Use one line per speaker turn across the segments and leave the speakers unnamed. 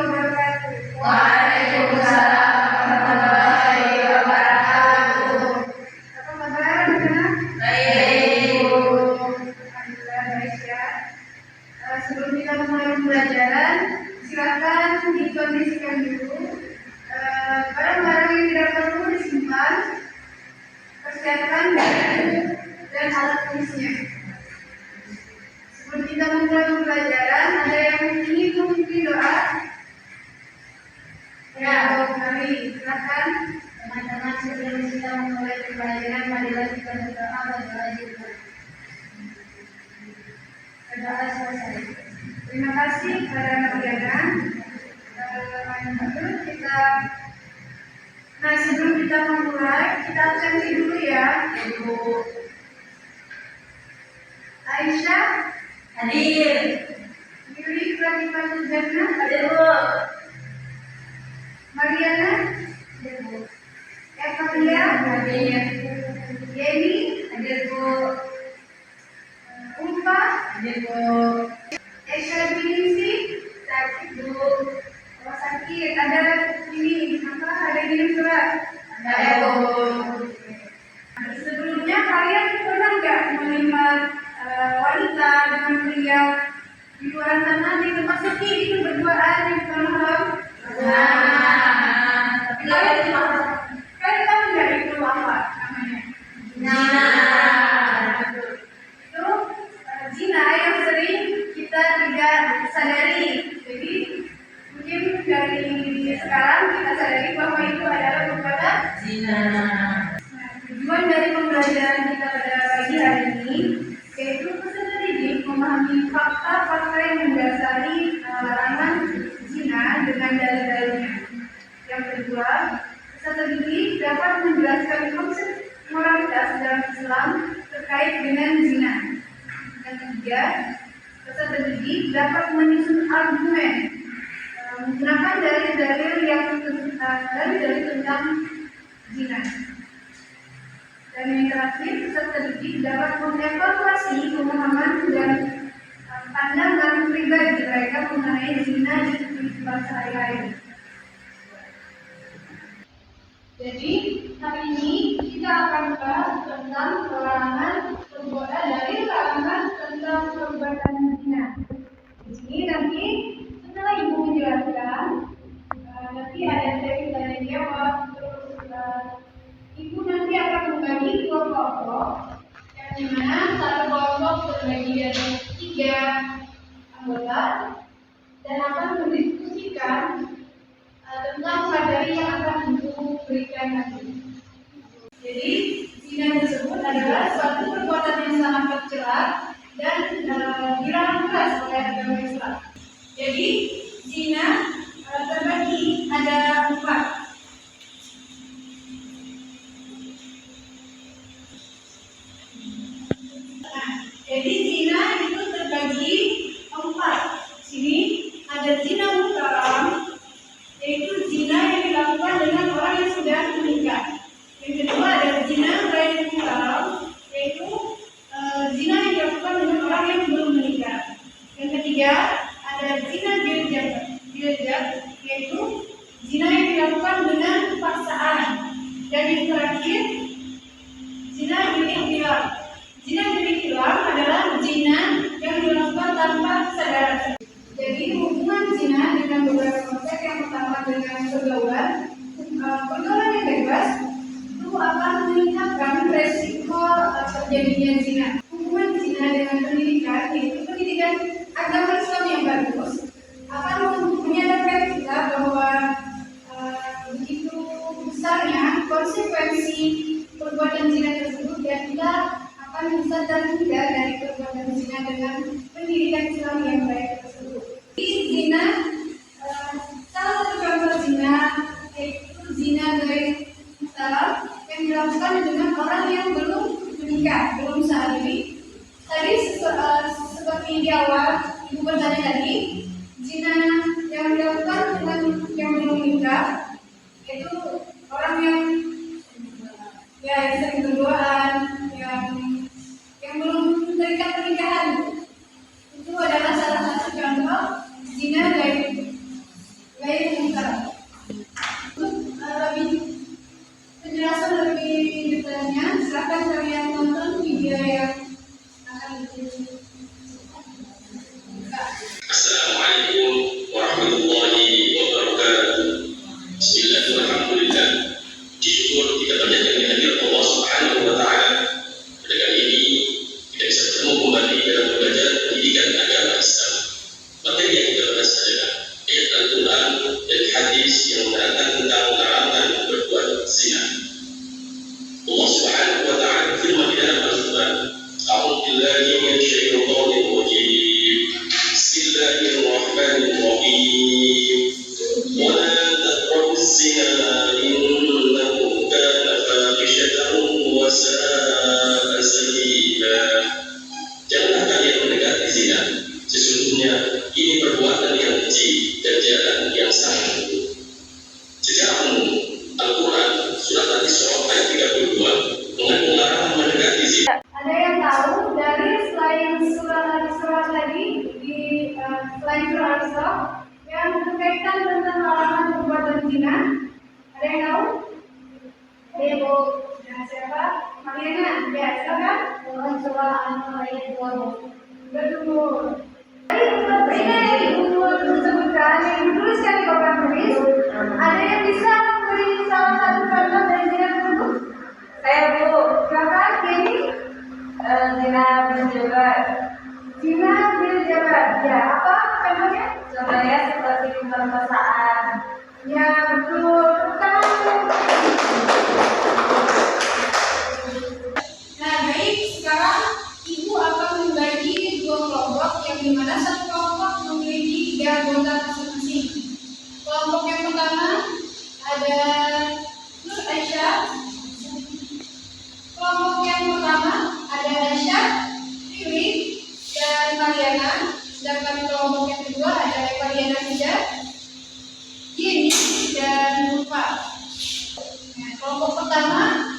wabarakatuh.
Waalaikumsalam warahmatullahi wabarakatuh.
Apa kabar anak-anak?
Baik, Bu.
Alhamdulillah baik ya. Sebelum kita mulai pembelajaran, silakan dikondisikan dulu. Barang-barang yang tidak perlu disimpan, persiapkan buku dan alat tulisnya. Sebelum kita mulai pembelajaran, ada yang ingin memimpin doa? Ya, mari silakan.
Teman-teman, sebelum kita memulai pembelajaran, marilah kita berdoa berdoa juga. Berdoa selesai.
Terima kasih kepada Mariana. Nah, sebelum kita memulai, kita absensi dulu ya.
Ibu
Aisyah,
hadir.
Yuri, Pratifah Jana,
Hadir, Bu.
Mariana,
Hadir, Bu.
Ekalia,
Hadir.
Yeni,
Hadir, Bu.
Ulfa,
Hadir, Bu.
Esha Binisi,
Sakit, Bu.
kalau sakit ada ini ada di surat.
Ada, Bu.
Sebelumnya kalian pernah nggak melihat wanita dengan pria di luar sana di tempat sepi itu berduaan di depan malam?
Tapi lagi di mana?
Kalian tahu nggak itu apa namanya? Itu zina yang sering kita tidak sadari. Jadi mungkin dari sekarang kita sadari bahwa itu adalah perbuatan
Zina.
Tujuan dari pembelajaran kita pada pagi hari ini yaitu peserta didik memahami fakta-fakta yang mendasari larangan zina dengan dalil-dalilnya. Yang kedua, peserta didik dapat menjelaskan konsep moralitas dalam Islam terkait dengan zina. Yang ketiga, peserta didik dapat menyusun argumen menggunakan dalil-dalil tentang zina. Dan yang terakhir, peserta didik dapat mengevaluasi pemahaman dan pandangan pribadi mereka mengenai zina di kehidupan sehari-hari. Jadi, hari ini kita akan bahas tentang larangan perbuatan dari larangan tentang perbuatan zina. Di sini nanti setelah ibu menjelaskan, nanti ada sesi tanya jawab. Ibu nanti akan membagi dua kelompok, yang dimana satu kelompok terbagi dari 3 anggota dan akan mendiskusikan tentang materi yang akan ibu berikan nanti. Jadi zina tersebut adalah suatu perbuatan yang sangat tercela dan dilarang keras oleh agama Islam. Jadi zina terbagi ada 4. Jadi zina itu terbagi 4. Sini ada zina muhtaram, yaitu zina yang dilakukan dengan orang yang sudah menikah. Yang kedua ada zina ghairi muhtaram, yaitu zina yang dilakukan dengan orang yang belum menikah. Yang ketiga ada zina biljab, yaitu zina yang dilakukan dengan paksaan. Dan yang terakhir zina bilikhilam. Zina bilikhilam adalah zina yang dilakukan tanpa kesadaran. Jadi hubungan zina dengan beberapa konsep. Yang pertama dengan pergaulan yang bebas itu akan meningkatkan resiko terjadinya zina. Hubungan zina dengan pendidikan, yaitu pendidikan agama Islam yang bagus, akan menyadarkan kita bahwa begitu besarnya konsekuensi perbuatan zina tersebut dan kita akan bisa terhindar dari perbuatan zina dengan pendidikan Islam yang baik tersebut. Di zina, salah satu contoh zina yaitu zina ghairi muhtaram yang dilakukan dengan orang yang belum menikah, belum sehari. Tadi seperti di awal ibu bertanya tadi, zina yang dilakukan dengan yang belum menikah yaitu orang yang sering berduaan, yang belum terikat pernikahan. Itu adalah salah satu contoh zina ghairi
hadis yang menerangkan tentang larangan berbuat zina. Allah Subhanahu wa taala berfirman di dalam Al-Qur'an, "A'udzu billahi minasyaitonir rajim. Bismillahirrahmanirrahim. Wa la taqrabuz zina innahu kana fahishatan wa sa'a sabila." Janganlah kalian mendekati zina. Sesungguhnya ini perbuatan yang keji dan jalan yang sangat buruk. Secara umum, Al-Quran surat Al-Isra ayat 32 mengandung larangan mendekati zina.
Ada yang tahu dari selain surat Al-Isra tadi selain surat Al-Isra yang berkaitan tentang larangan perbuatan zina? Ada yang tahu? Ibu. Nah, siapa? Mariana. Ya, silakan. Surah An-Nur ayat 20. Betul. Zina yang Ibu sebutkan, yang dituliskan di papan tulis, ada yang bisa memberi salah satu contoh dari zina tersebut?
Saya Bu,
Silakan, Kenny.
zina berjabat.
Zina bil jabat. Ya, apa contohnya?
Contohnya seperti pemerkosaan.
Ya, betul. Nah, baik. Sekarang Ibu akan membagi dua kelompok yang dimana satu kelompok memiliki 3 anggota masing-masing. Kelompok yang pertama ada Nur Aisyah. Kelompok yang pertama ada Aisyah, Riri, dan Mariana. Sedangkan kelompok yang kedua ada Mariana juga, Yeni, dan Lupa. Nah, kelompok pertama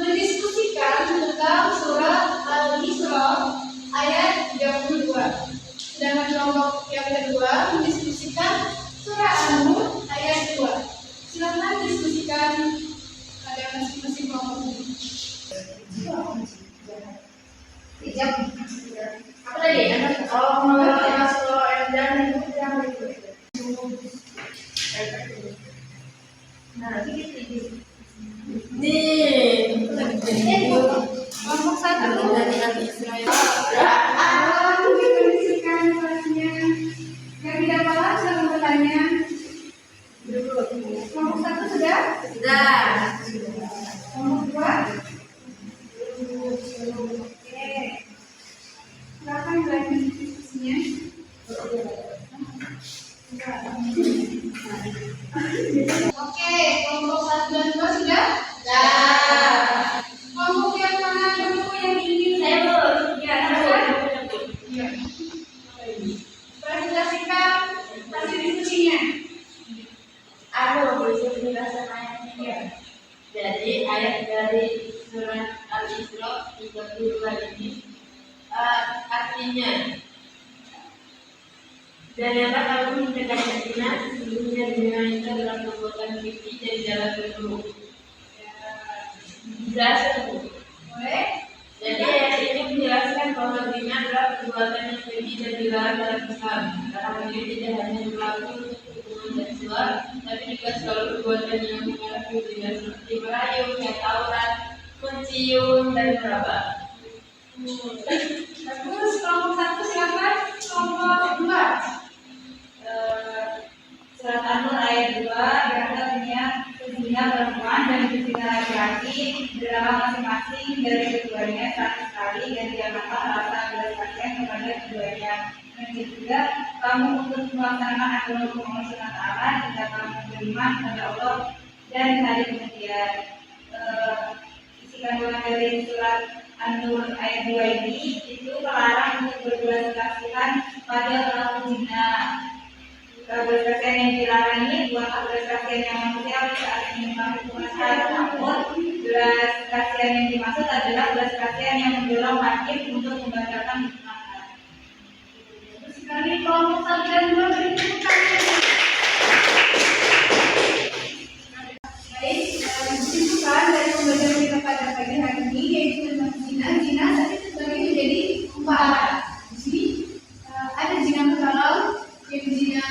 mendiskusikan tentang surat Al-Isra ayat 32. Sedangkan kelompok yang kedua mendiskusikan surat An-Nur ayat 2. Silakan diskusikan pada masing-masing kelompok ini.
Apa tadi?
Oh, Masuk dan itu.
Nah,
Kelompok satu
dari Nabi Israel.
dikondisikan kelasnya. Yang tidak paham silahkan bertanya. Kelompok satu sudah?
Sudah.
Kelompok dua? Oke. Silakan dilanjut diskusinya. Oke, kelompok 1 dan 2 sudah?
Sudah.
Kelompok yang mana dulu yang ingin
Saya Bu.
Ya, iya. Presentasikan hasil diskusinya.
Aku bisa menjelaskan ayatnya.
Iya.
Jadi ayat dari surat Al-Isra 32 ini artinya dan apa kamu mendekati zina, sesungguhnya zina itu adalah perbuatan keji dan jalan terburuk. Dijelaskan Bu.
Boleh?
Jadi ayat ini menjelaskan bahwa zina adalah perbuatan yang keji dan dilarang dalam Islam. Karena ini tidak hanya berlaku untuk hubungan seksual, tapi juga selalu perbuatan yang mengarah zina seperti merayu, tawuran, mencium dan meraba.
Bagus, kelompok 1 silakan. Kelompok 2.
Surat An-Nur ayat 2 artinya zina perempuan dan zina laki-laki dilarang masing-masing dari keduanya 100 kali dan janganlah rasa belas kasihan kepada keduanya. Dan juga kamu untuk melaksanakan aturan hukum Allah SWT jika kamu beriman kepada Allah dan hari kemudian. Isi kandungan dari surat An-Nur ayat 2 ini itu melarang untuk berbelas kasihan pada pelaku zina. Belas kasihan yang dilarang ini bukanlah belas kasihan yang manusiawi saat menimbang hubungan sehari, namun belas kasihan yang dimaksud adalah belas kasihan yang mendorong hakim untuk membatalkan hukuman.
Sekali kelompok 1 dan 2 beri tepuk tangan. Baik, disimpulkan dari pembelajaran kita pada pagi hari ini yaitu tentang zina. Zina tadi terbagi menjadi 4. Di sini ada zina muharram, yaitu zina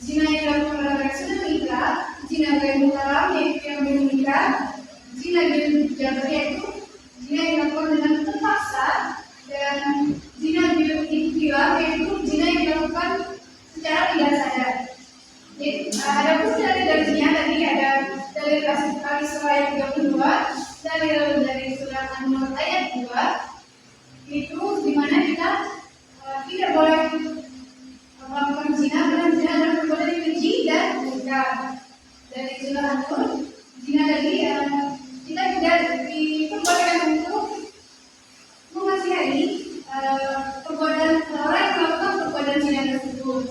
yang dilakukan oleh orang yang sudah menikah, zina ghair muharram yaitu yang belum menikah, zina bil jabar yaitu zina yang dilakukan dengan terpaksa, dan zina bil ikhtilaf yaitu zina yang dilakukan secara tidak sadar. Ada pun dalil-dalilnya tadi ada dalil Al-Isra ayat 32, dalil dari surat An-Nur ayat 2, itu di mana kita tidak boleh melakukan zina karena zina adalah perbuatan yang keji dan mungkar. Dari surah An-Nur, zina tadi kita tidak diperbolehkan untuk mengasihani perbuatan orang yang melakukan perbuatan zina tersebut.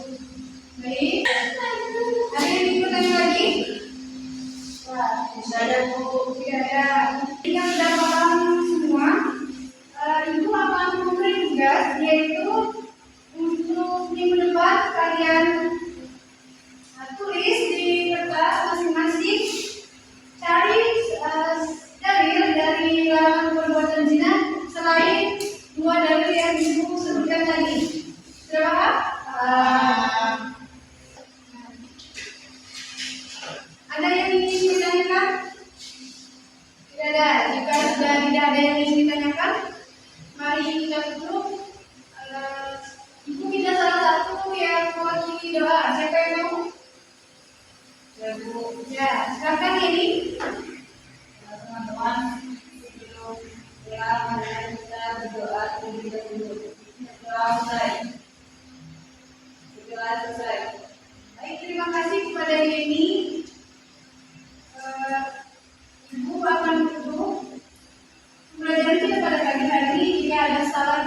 Baik, ada yang ingin bertanya lagi? Wah, tidak ada Bu, tidak ada. Yang sudah paham semua, Ibu akan memberi tugas yaitu untuk minggu depan kalian tulis di kertas masing-masing, cari dalil dari larangan perbuatan zina selain dua dalil yang Ibu sebutkan tadi. Sudah paham? Ada yang ingin ditanyakan? Tidak ada. Jika sudah tidak ada yang ingin ditanyakan, mari kita tutup. Ibu minta salah satu yang mewakili doa. Siapa yang mau?
Ya Bu,
Ya, silakan ini.
teman-teman, sebelum pulang marilah kita berdoa terlebih dahulu. Doa selesai. Doa selesai.
Baik, terima kasih kepada Yeni. Ibu akan tutup pelajaran kita pada pagi hari. Jika ada salah